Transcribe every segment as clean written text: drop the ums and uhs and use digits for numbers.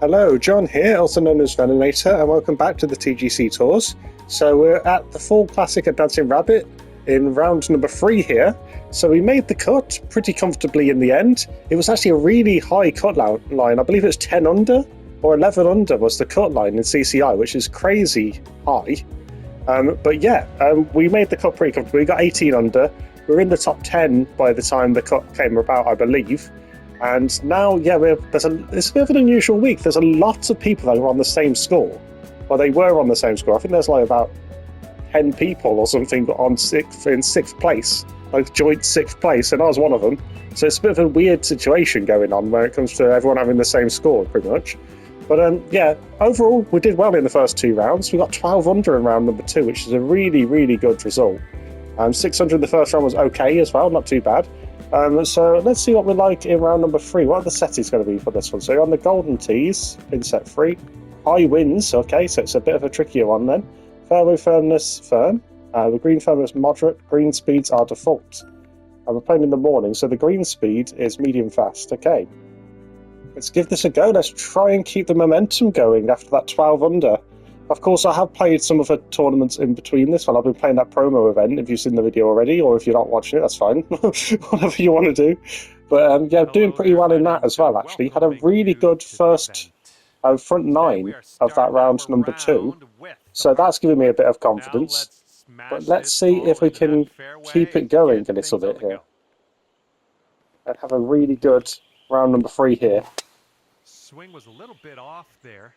Hello, John here, also known as Veninator, and welcome back to the TGC Tours. So we're at the Fall Classic at Dancing Rabbit in round number 3 here. So we made the cut pretty comfortably in the end. It was actually a really high cut line. I believe it was 10 under or 11 under was the cut line in CCI, which is crazy high. We made the cut pretty comfortably. We got 18 under. We were in the top 10 by the time the cut came about, I believe. And now, it's a bit of an unusual week. There's a lot of people that are on the same score. Well, they were on the same score. I think there's like about 10 people or something in sixth place, like joint sixth place, and I was one of them. So it's a bit of a weird situation going on when it comes to everyone having the same score, pretty much. But overall, we did well in the first 2 rounds. We got 12 under in round number 2, which is a really, really good result. 600 in the first round was okay as well, not too bad. So let's see what we like in round number 3. What are the settings going to be for this one? So you're on the golden tees in set 3. High winds, okay, so it's a bit of a trickier one then. Fairway firmness, firm. The green firmness, moderate. Green speeds are default. We're playing in the morning, so the green speed is medium fast. Okay, let's give this a go. Let's try and keep the momentum going after that 12 under. Of course, I have played some of the tournaments in between this one. I've been playing that promo event, if you've seen the video already, or if you're not watching it, that's fine. Whatever you want to do. But doing pretty well in that as well, actually. Had a really good first front 9 of that round number 2. So that's giving me a bit of confidence. But let's see if we can keep it going a little bit here. And have a really good round number 3 here. Swing was a little bit off there.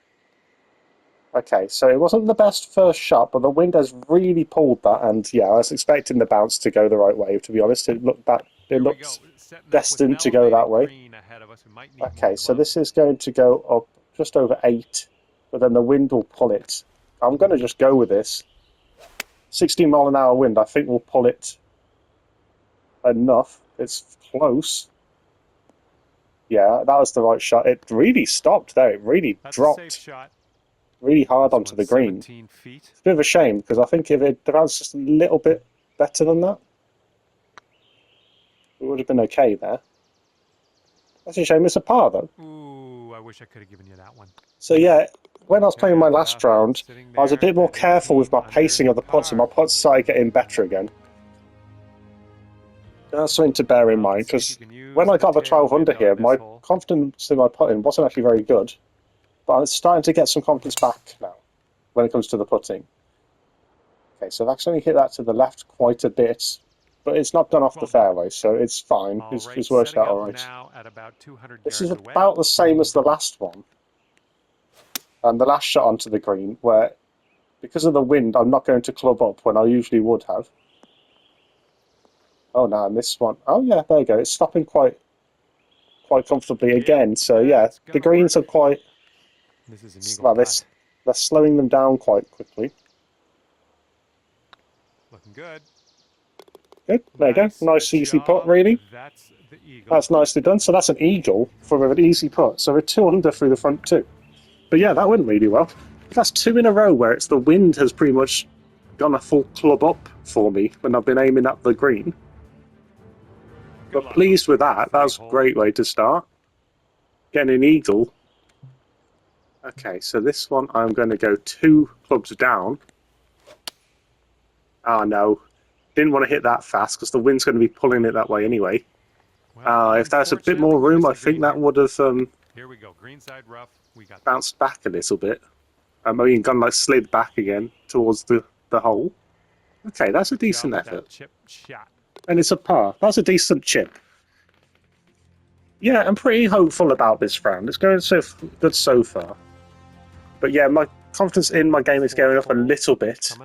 Okay, so it wasn't the best first shot, but the wind has really pulled that, and I was expecting the bounce to go the right way, to be honest. It looked destined to go that way. Okay, so this is going to go up just over 8, but then the wind will pull it. I'm going to just go with this. 16 mile an hour wind, I think we'll pull it enough. It's close. Yeah, that was the right shot. It really stopped there. It really dropped really hard onto the green. It's a bit of a shame, because I think if the bounce just a little bit better than that, it would have been okay there. That's a shame. It's a par, though. Ooh, I wish I could have given you that one. So when I was playing my last round, I was a bit more careful with my pacing of the putts, and my putts started getting better again. That's something to bear in mind, because when I got the 12 under here, my confidence in my putting wasn't actually very good. But I'm starting to get some confidence back now when it comes to the putting. Okay, so I've actually hit that to the left quite a bit, but it's not gone off the fairway, so it's fine. It's worked out all right. This is about the same as the last one. And the last shot onto the green, where because of the wind, I'm not going to club up when I usually would have. Oh no, and this one, oh yeah, there you go. It's stopping quite comfortably again. So the greens are quite. They're slowing them down quite quickly. Looking good. Good, there you go. Nice easy putt, really. That's nicely done. So that's an eagle for an easy putt. So we're 2 under through the front 2. But that went really well. That's 2 in a row where it's the wind has pretty much gone a full club up for me when I've been aiming at the green. But pleased with that. That was a great way to start. Getting an eagle. Okay, so this one I'm going to go 2 clubs down. Oh no, didn't want to hit that fast because the wind's going to be pulling it that way anyway. If there's a bit more room, I think that would have here we go. Greenside rough. We got bounced back a little bit. Maybe gone slid back again towards the hole. Okay, that's a decent effort. Chip shot. And it's a par. That's a decent chip. Yeah, I'm pretty hopeful about this round. It's going so good so far. But my confidence in my game is going up a little bit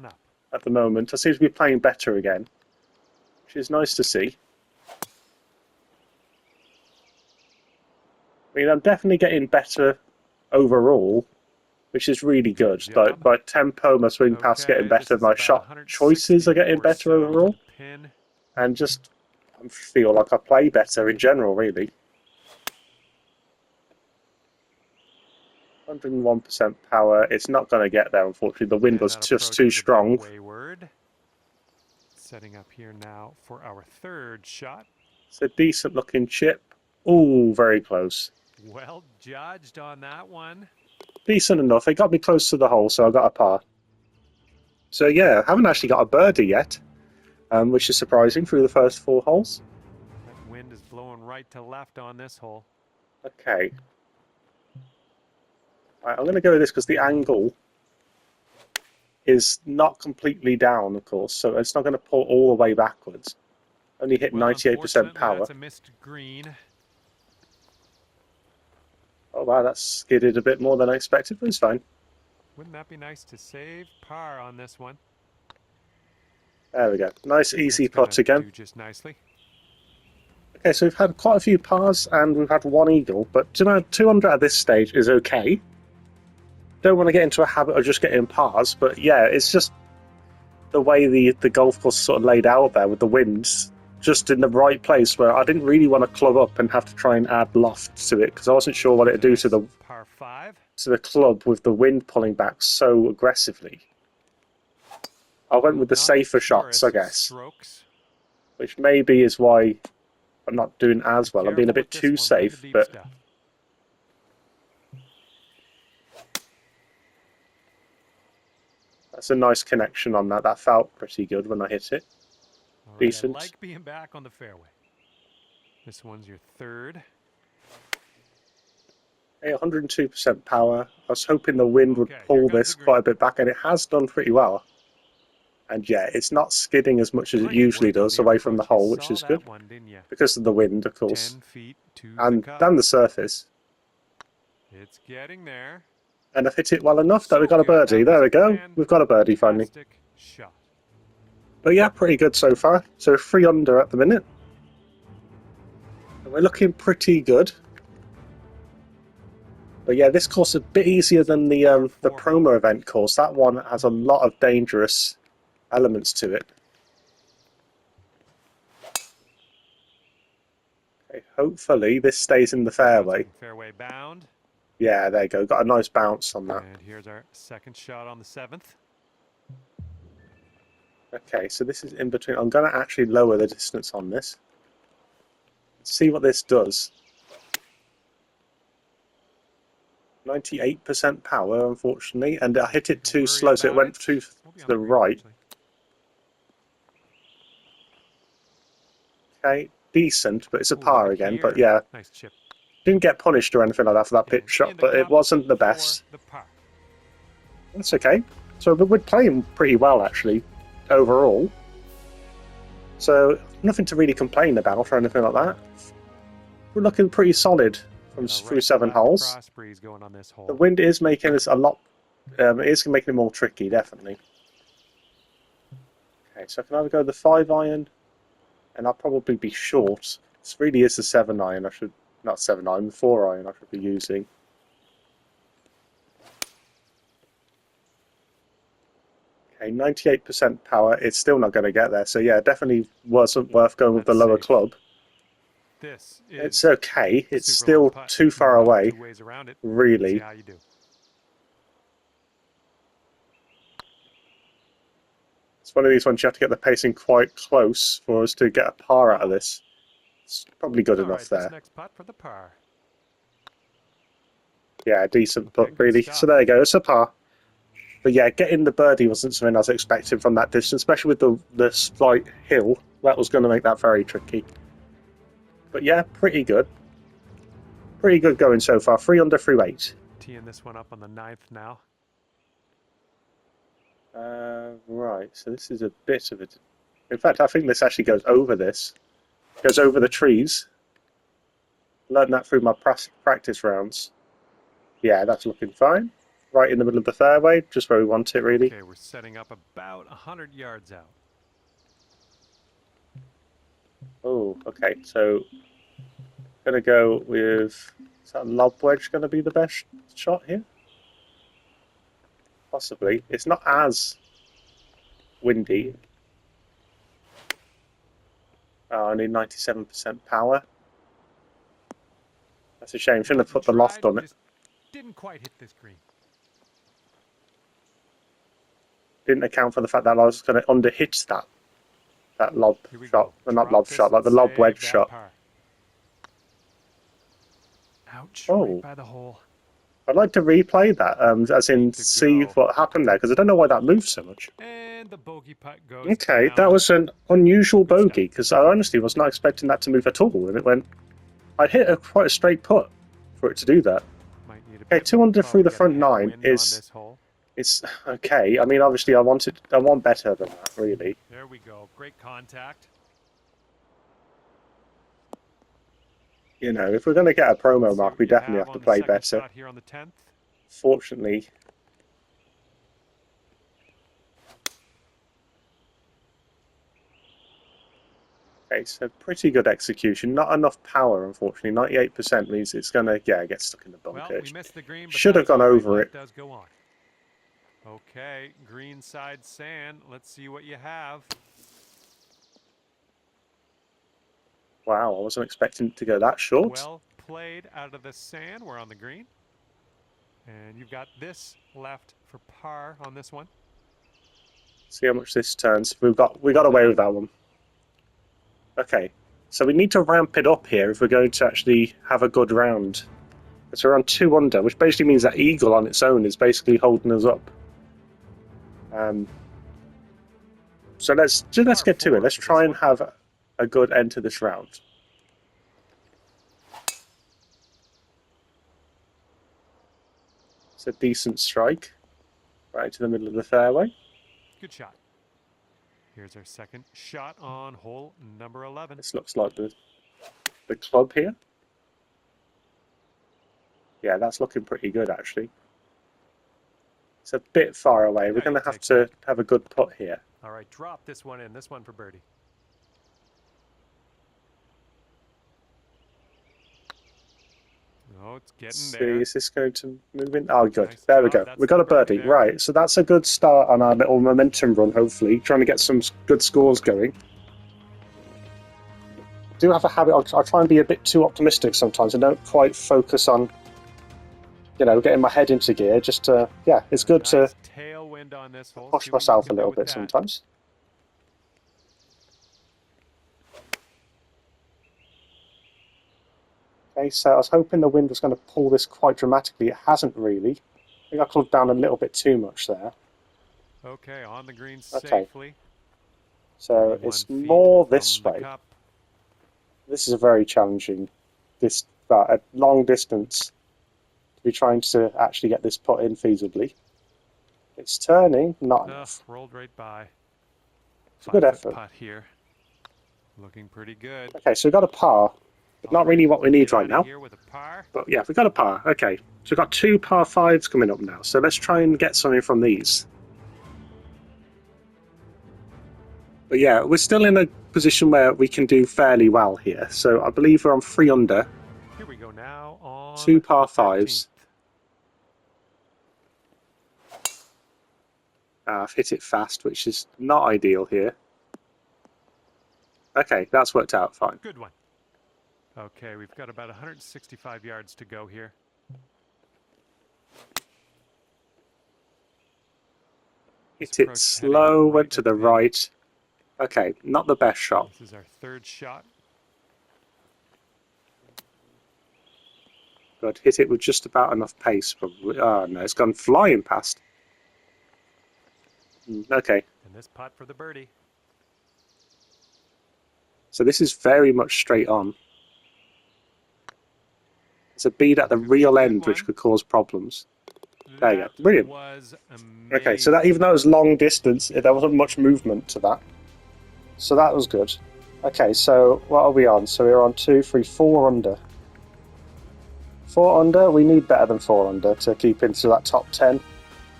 at the moment. I seem to be playing better again, which is nice to see. I mean, I'm definitely getting better overall, which is really good. Like my tempo, my swing path's getting better, my shot choices are getting better overall, and just I feel like I play better in general, really. 101% power. It's not going to get there, unfortunately. The wind was just too strong. Setting up here now for our 3rd shot. It's a decent looking chip. Ooh, very close. Well judged on that one. Decent enough. It got me close to the hole, so I got a par. So yeah, I haven't actually got a birdie yet, which is surprising through the first 4 holes. That wind is blowing right to left on this hole. Okay. Right, I'm going to go with this because the angle is not completely down, of course, so it's not going to pull all the way backwards. Only hit Well, 98% power. that's a missed green. Oh wow, that skidded a bit more than I expected, but it's fine. Wouldn't that be nice to save par on this one? There we go. Nice easy That's gonna putt again. do just nicely. Okay, so we've had quite a few pars and we've had 1 eagle, but 200 at this stage is okay. Don't want to get into a habit of just getting pars, but yeah, it's just the way the golf course is sort of laid out there with the winds, just in the right place where I didn't really want to club up and have to try and add loft to it because I wasn't sure what it'd do to the par 5 to the club with the wind pulling back so aggressively. I went with the safer shots, I guess, strokes. which maybe is why I'm not doing as well. I'm being a bit too safe, but stuff. that's a nice connection on that. That felt pretty good when I hit it. All right, Decent. I like being back on the fairway. This one's your 3rd. Hey, 102% power. I was hoping the wind would pull this quite a bit back, and it has done pretty well. And yeah, it's not skidding as much as it usually does away from the hole, which is good. Because of the wind, of course. 10 feet to And the cup. the surface. It's getting there. And I've hit it well enough that we got a birdie. There we go. We've got a birdie finally. Shot. But yeah, pretty good so far. So 3 under at the minute. And we're looking pretty good. But yeah, this course is a bit easier than the promo event course. That one has a lot of dangerous elements to it. Okay, hopefully this stays in the fairway. Fairway bound. Yeah, there you go. Got a nice bounce on that. And here's our 2nd shot on the 7th. Okay, so this is in between. I'm going to actually lower the distance on this. See what this does. 98% power, unfortunately, and I hit it too slow, so it went too to the right. Okay, decent, but it's a par again. But yeah, nice chip. Didn't get punished or anything like that for that pitch shot, but it wasn't the best. That's okay. So we're playing pretty well, actually, overall. So nothing to really complain about or anything like that. We're looking pretty solid from through 7 holes. The wind is making this a lot. It is making it more tricky, definitely. Okay, so I can either go the 5-iron, and I'll probably be short. This really is the 7-iron. I should not 7-iron, the 4-iron. I should be using. Okay, 98% power. It's still not going to get there. So yeah, definitely wasn't worth going with the lower club. It's okay. It's still too far away, really. It's one of these ones you have to get the pacing quite close for us to get a par out of this. It's probably good enough there. Next putt for the par. Yeah, decent putt, really. So there you go. It's a par. But yeah, getting the birdie wasn't something I was expecting from that distance, especially with the slight hill. That was going to make that very tricky. But yeah, pretty good. Pretty good going so far. 3 under through 8. Teeing this one up on the 9th now. Right, so this is a bit of a... In fact, I think this actually goes over this. Goes over the trees. Learned that through my practice rounds. Yeah, that's looking fine. Right in the middle of the fairway, just where we want it, really. Okay, we're setting up about 100 yards out. Oh, okay, so gonna go with, is that lob wedge gonna be the best shot here? Possibly. It's not as windy. Oh, I need 97% power. That's a shame. Shouldn't have put the loft on it. Didn't quite hit this green. Didn't account for the fact that I was going to underhit that lob shot. Well, not lob shot, like the lob wedge shot. Ouch! Oh. Right by the hole. I'd like to replay that, as in see what happened there, because I don't know why that moved so much. And the bogey putt goes Okay, down. that was an unusual Good stuff. bogey, because I honestly was not expecting that to move at all, and it went... I'd hit quite a straight putt for it to do that. Might need a Okay, bit 2 under through the probably front get a 9 headwind on is... this hole. It's okay. I mean, obviously, I want better than that, really. There we go. Great contact. You know, if we're going to get a promo See mark, what we you definitely have on to the play second better. shot here on the 10th. Fortunately... Okay, so pretty good execution. Not enough power, unfortunately. 98% means it's going to, get stuck in the bunker. Well, we missed the green, but should have gone over it. Does go on. Okay, green side sand. Let's see what you have. Wow, I wasn't expecting it to go that short. Well played out of the sand. We're on the green. And you've got this left for par on this one. See how much this turns. We got away with that one. Okay, so we need to ramp it up here if we're going to actually have a good round. So we're on 2 under, which basically means that eagle on its own is basically holding us up. So let's get to it. Let's try and have a good end to this round. It's a decent strike, right to the middle of the fairway. Good shot. Here's our second shot on hole number 11. This looks like the club here. Yeah, that's looking pretty good, actually. It's a bit far away. We're going to have to have a good putt here. All right, drop this one in. This one for birdie. Oh, it's getting there. Is this going to move in? Oh, good. Nice there we job. go. We got a birdie. Right, so that's a good start on our little momentum run, hopefully. Trying to get some good scores going. I do have a habit, I try and be a bit too optimistic sometimes. I don't quite focus on, getting my head into gear. Just to, it's good to tailwind on this hole. push myself a little bit sometimes. Okay, so I was hoping the wind was going to pull this quite dramatically. It hasn't really. I think I clubbed down a little bit too much there. Okay, on the green safely. So it's more this way. This is a very challenging, a long distance to be trying to actually get this put in feasibly. It's turning, not enough. Rolled right by. It's a good effort. Putt here. Looking pretty good. Okay, so we've got a par. But not really what we need right now. With a par. But yeah, we've got a par. Okay, so we've got 2 par 5s coming up now. So let's try and get something from these. But yeah, we're still in a position where we can do fairly well here. So I believe we're on 3 under. Here we go now on 2 par 5s. I've hit it fast, which is not ideal here. Okay, that's worked out fine. Good one. Okay, we've got about 165 yards to go here. Hit it slow, went to the right. Okay, not the best shot. This is our 3rd shot. Good, hit it with just about enough pace, probably. Oh no, it's gone flying past. Okay. And this putt for the birdie. So this is very much straight on. It's a bead at the real end, which could cause problems. There you go. Brilliant. Okay, so that even though it was long distance, there wasn't much movement to that. So that was good. Okay, so what are we on? So we're on 2, 3, 4 under. 4 under, we need better than 4 under to keep into that top 10.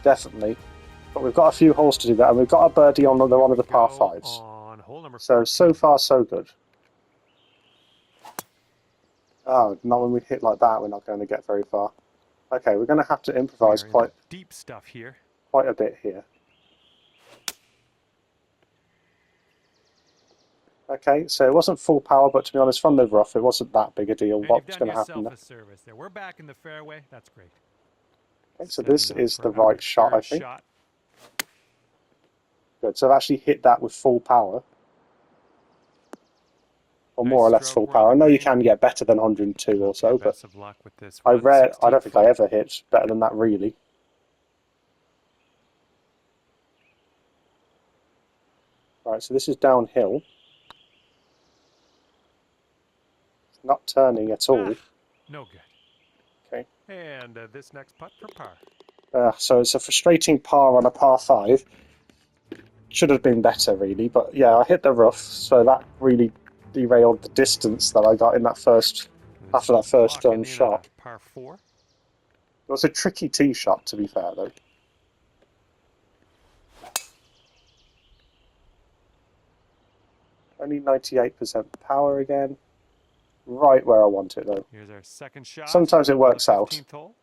Definitely. But we've got a few holes to do that, and we've got a birdie on one of the par 5s. So far, so good. Oh, not when we hit like that, we're not going to get very far. Okay, we're going to have to improvise quite deep stuff here. Quite a bit here. Okay, so it wasn't full power, but to be honest, from the rough, it wasn't that big a deal. What's going to happen there? We're back in the fairway. That's great. Okay, so this is the right shot, I think. Good, so I've actually hit that with full power. or more or less full power. I know you can get better than 102 or so, but Best of luck with this I one. don't think I 16 ever hit better than that, really. Right, so this is downhill. It's not turning at all. No good. Okay. And this next putt for par. So it's a frustrating par on a par 5. Should have been better, really, but yeah, I hit the rough, so that really derailed the distance that I got in that first, after that first shot. Par 4. It was a tricky tee shot, to be fair, though. Only 98% power again. Right where I want it, though. Here's our second shot. Sometimes it works out. 15th hole.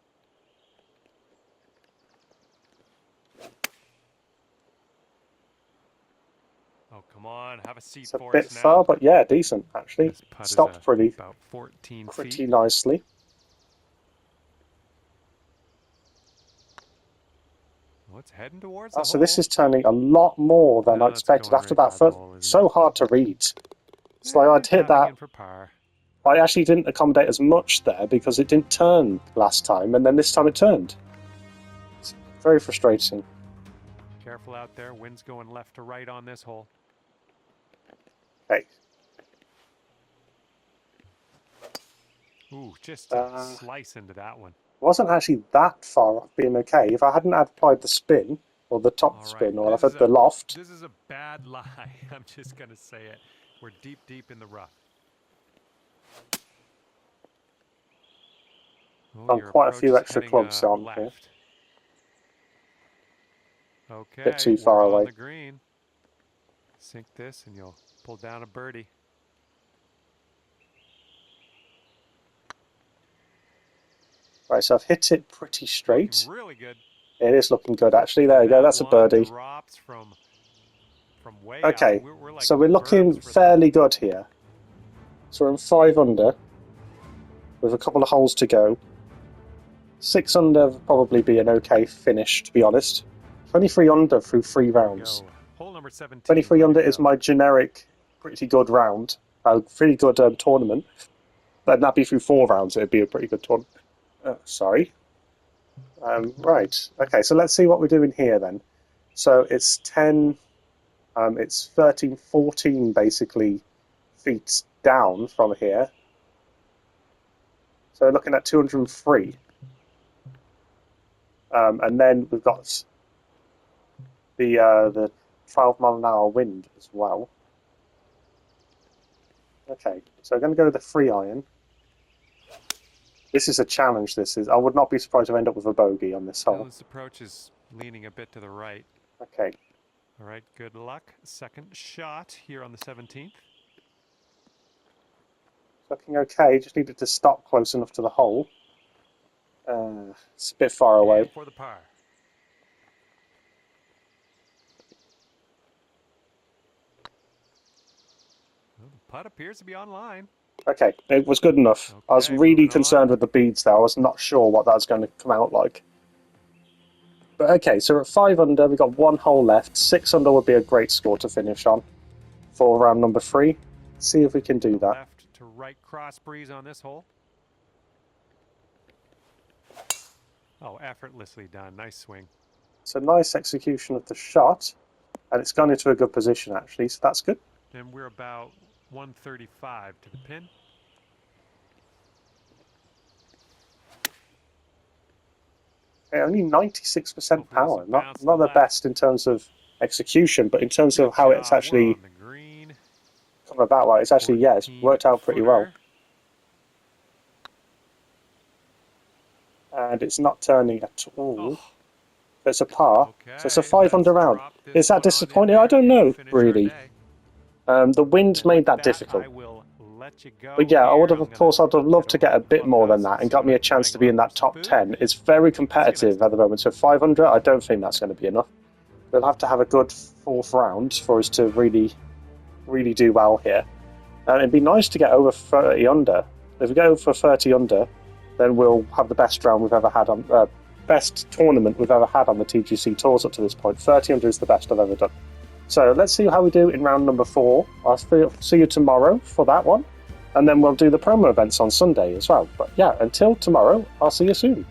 Oh, come on, have a seat It's a for bit us now. far, but yeah, decent, actually. This putt Stopped is pretty about 14 pretty feet. nicely. Well, it's heading towards the So hole. this is turning a lot more than I it's expected going after right that by the first. hole, isn't So it? hard to read. It's like I'd hit Tapping that. in for par. I actually didn't accommodate as much there because it didn't turn last time, and then this time it turned. It's very frustrating. Careful out there. Wind's going left to right on this hole. Okay. Ooh, just a slice into that one. Wasn't actually that far off being okay. If I hadn't applied the spin, or the top All spin, right, or I've had the loft. This is a bad lie. I'm just going to say it. We're deep, deep in the rough. Oh, Done quite a few extra clubs on left. here. Okay, Bit too far we're away. on the green. Sink this and you'll pull down a birdie. Right, so I've hit it pretty straight. Looking really good. It is looking good, actually. There you go. That's a birdie. Drops from way Okay, out. We're like so we're looking birds for fairly good here. So we're in 5 under, with a couple of holes to go. 6 under would probably be an okay finish, to be honest. 23 under through 3 rounds. Hole number 17. 23 under is my generic, pretty good round. A pretty good tournament. Then that'd be through 4 rounds. It'd be a pretty good tournament. Sorry. Right. Okay, so let's see what we're doing here then. So it's 10, it's 13, 14 basically feet down from here. So we're looking at 203. And then we've got the 12-mile-an-hour wind as well. Okay, so I'm going to go with the 3-iron. This is a challenge, this is. I would not be surprised to end up with a bogey on this hole. This approach is leaning a bit to the right. Okay. All right, good luck. Second shot here on the 17th. Looking okay, just needed to stop close enough to the hole. It's a bit far away. And for the par. Well, the putt appears to be online. Okay, it was good enough. Okay, I was really concerned with the beads there. I was not sure what that was going to come out like. But okay, so we're at 5 under. We've got 1 hole left. 6 under would be a great score to finish on for round number 3. See if we can do that. Left to right cross breeze on this hole. Oh, effortlessly done. Nice swing. It's a nice execution of the shot, and it's gone into a good position, actually, so that's good. And we're about 135 to the pin. Okay, only 96% power. Not the best in terms of execution, but in terms of how it's actually come about. Like, it's actually, yeah, it's worked out pretty well. And it's not turning at all. It's a par, so it's a 5 under round. Is that disappointing? I don't know, really. The wind made that difficult. But yeah, I would have, of course, I'd have loved to get a bit more than that and got me a chance to be in that top 10. It's very competitive at the moment, so 500, I don't think that's going to be enough. We'll have to have a good 4th round for us to really do well here. And it'd be nice to get over 30 under. If we go for 30 under, then we'll have the best round we've ever had on best tournament we've ever had on the TGC tours up to this point. 30 under is the best I've ever done. So let's see how we do in round number 4. I'll see you tomorrow for that one. And then we'll do the promo events on Sunday as well. But yeah, until tomorrow, I'll see you soon.